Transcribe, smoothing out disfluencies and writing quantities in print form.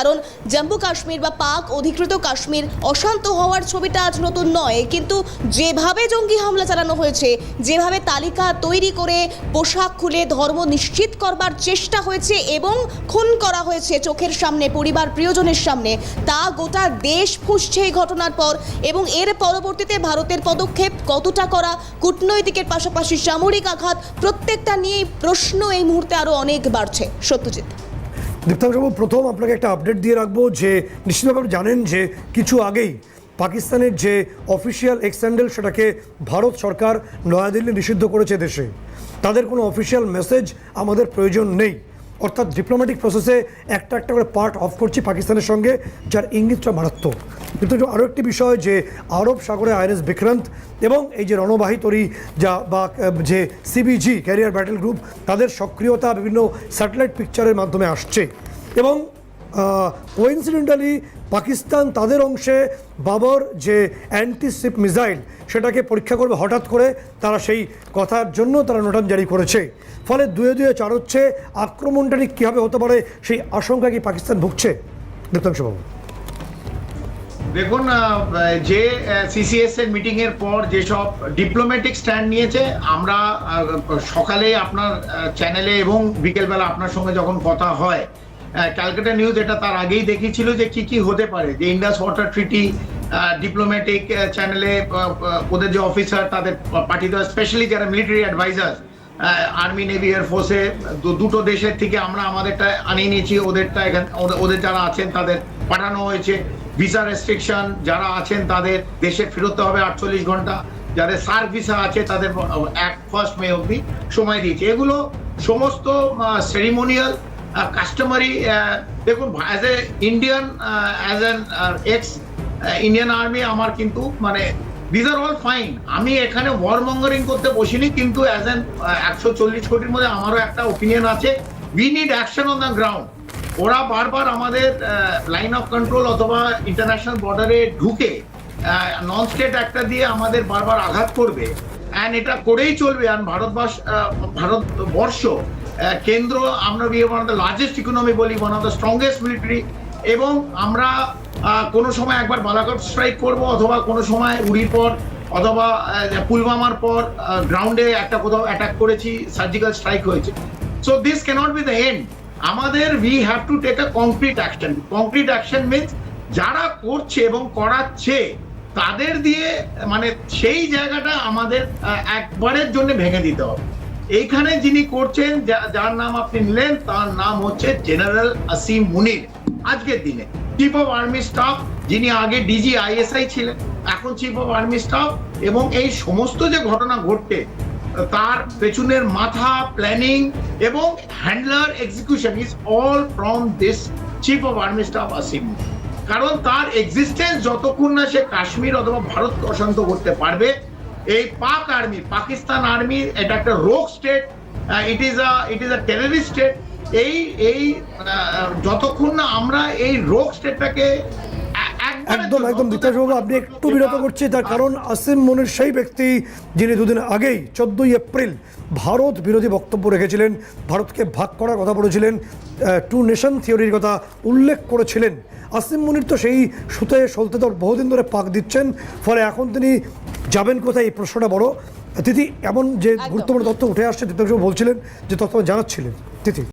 কারণ জম্মু কাশ্মীর বা পাক অধিকৃত কাশ্মীর অশান্ত হওয়ার ছবিটা আজ নতুন নয়, কিন্তু যেভাবে জঙ্গি হামলা চালানো হয়েছে, যেভাবে তালিকা তৈরি করে পোশাক খুলে ধর্ম নিশ্চিত করবার চেষ্টা হয়েছে এবং খুন করা হয়েছে চোখের সামনে, পরিবার প্রিয়জনের সামনে, তা গোটা দেশ ফুঁসছে এই ঘটনার পর। এবং এর পরবর্তীতে ভারতের পদক্ষেপ কতটা করা, কূটনৈতিকের পাশাপাশি সামরিক আঘাত, প্রত্যেকটা নিয়েই প্রশ্ন এই মুহূর্তে আরও অনেক বাড়ছে। সত্যজিৎ। দীপ্তাংশবাবু, প্রথম আপনাকে একটা আপডেট দিয়ে রাখবো যে নিশ্চিতভাবে আপনি জানেন যে কিছু আগেই পাকিস্তানের যে অফিসিয়াল এক্স হ্যান্ডেল সেটাকে ভারত সরকার নয়াদিল্লি নিষিদ্ধ করেছে দেশে। তাদের কোনো অফিসিয়াল মেসেজ আমাদের প্রয়োজন নেই, অর্থাৎ ডিপ্লোম্যাটিক প্রসেসে একটা একটা করে পার্ট অফ করছি পাকিস্তানের সঙ্গে, যার ইঙ্গিতটা মারাত্মক। কিন্তু আরও একটি বিষয় যে আরব সাগরে আইএনএস বিক্রান্ত এবং এই যে রণবাহী তরী যা বা যে সিবিজি ক্যারিয়ার ব্যাটেল গ্রুপ, তাদের সক্রিয়তা বিভিন্ন স্যাটেলাইট পিকচারের মাধ্যমে আসছে। এবং কোইন্সিডেন্টালি পাকিস্তান তাদের অংশে বাবর যে অ্যান্টিশিপ মিসাইল সেটাকে পরীক্ষা করবে হঠাৎ করে, তারা সেই কথার জন্য তারা নোটাম জারি করেছে। ফলে দুয়ে দুয়ে চার হচ্ছে। আক্রমণটা ঠিক কীভাবে হতে পারে সেই আশঙ্কা কি পাকিস্তান ভুগছে? দীপ্তাংশবাবু, দেখুন, যে সিসিএস এর মিটিং এর পর যেসব ডিপ্লোম্যাটিক স্ট্যান্ড নিয়েছে, আমরা সকালে আপনার চ্যানেলে এবং বিকেলবেলা আপনার সঙ্গে যখন কথা হয়, ক্যালকাটা নিউজ এটা তার আগেই দেখিয়েছিল যে কি কি হতে পারে। যে ইন্ডাস ওয়াটার ট্রিটি, ডিপ্লোম্যাটিক চ্যানেলে ওদের যে অফিসার তাদের পাঠিত, স্পেশালি যারা মিলিটারি অ্যাডভাইজার আর্মি, নেভি, এয়ারফোর্সে দুটো দেশের থেকে আমরা আমাদেরটা আনিয়ে নিয়েছি, ওদেরটা এখানে ওদের যারা আছেন তাদের পাঠানো হয়েছে। ভিসা রেস্ট্রিকশন যারা আছেন তাদের দেশে ফেরোতে হবে 48 ঘন্টা, যাদের সার্ক ভিসা আছে তাদের 1 মে অবধি সময় দিয়েছে। এগুলো সমস্ত সেরিমোনিয়াল, কাস্টমারি। দেখুন, as a Indian, as an x Indian army, আমার কিন্তু মানে দিস আর অল ফাইন। আমি এখানে ওয়ার মঙ্গারিং করতে বসিনি, কিন্তু অ্যাজ অ্যান 140 কোটির মধ্যে আমারও একটা ওপিনিয়ন আছে। We need action on the ground. ওরা বারবার আমাদের লাইন অফ কন্ট্রোল অথবা ইন্টারন্যাশনাল বর্ডারে ঢুকে নন স্টেট একটা দিয়ে আমাদের বারবার আঘাত করবে, অ্যান্ড এটা করেই চলবে। আর ভারতবর্ষ কেন্দ্র, আমরা one of the largest economy বলি, one of the strongest military, এবং আমরা কোনো সময় একবার বালাকোট স্ট্রাইক করব, অথবা কোনো সময় উড়ির পর অথবা পুলওয়ামার পর গ্রাউন্ডে একটা কোথাও অ্যাটাক করেছি, সার্জিক্যাল স্ট্রাইক হয়েছে। So this cannot be the end. আমাদের we have to take a concrete action. Concrete action means যারা করছে এবং করাচ্ছে তাদের দিয়ে মানে সেই জায়গাটা আমাদের একবারের জন্য ভেঙে দিতে হবে। এইখানে যিনি করছেন, যার নাম আপনি নিলেন, তার নাম হচ্ছে জেনারেল আসিম মুনির। আজকের দিনে চিফ অফ আর্মি স্টাফ, যিনি আগে ডিজি আইএসআই ছিলেন, এখন চিফ অফ আর্মি স্টাফ, এবং এই সমস্ত যে ঘটনা ঘটছে তার পেছনের মাথা, প্ল্যানিং এবং handler, execution is all from this chief of army staff Asim. কারণ তার এক্সিস্টেন্স যতক্ষণ না সে কাশ্মীর অথবা ভারত অশান্ত করতে পারবে, এই পাক আর্মি, পাকিস্তান আর্মি, এটা একটা রোগ state, it is a terrorist state. এই যতক্ষণ না আমরা এই রোগ স্টেটটাকে একদম একদম দীপ্তাংশবাবু, আপনি একটু বিরত করছি, তার কারণ আসিম মুনির সেই ব্যক্তি যিনি দুদিন আগেই 14 এপ্রিল ভারত বিরোধী বক্তব্য রেখেছিলেন, ভারতকে ভাগ করার কথা বলেছিলেন, টু নেশন থিওরির কথা উল্লেখ করেছিলেন। আসিম মুনির তো সেই সুতে সলতে তো বহুদিন ধরে পাক দিচ্ছেন। ফলে এখন তিনি যাবেন কোথায়, এই প্রশ্নটা বড়। তিথি, এমন যে গুরুত্বপূর্ণ তথ্য উঠে আসছে, দীপ্তাংশবাবু বলছিলেন যে তথ্য জানাচ্ছিলেন, তিথি।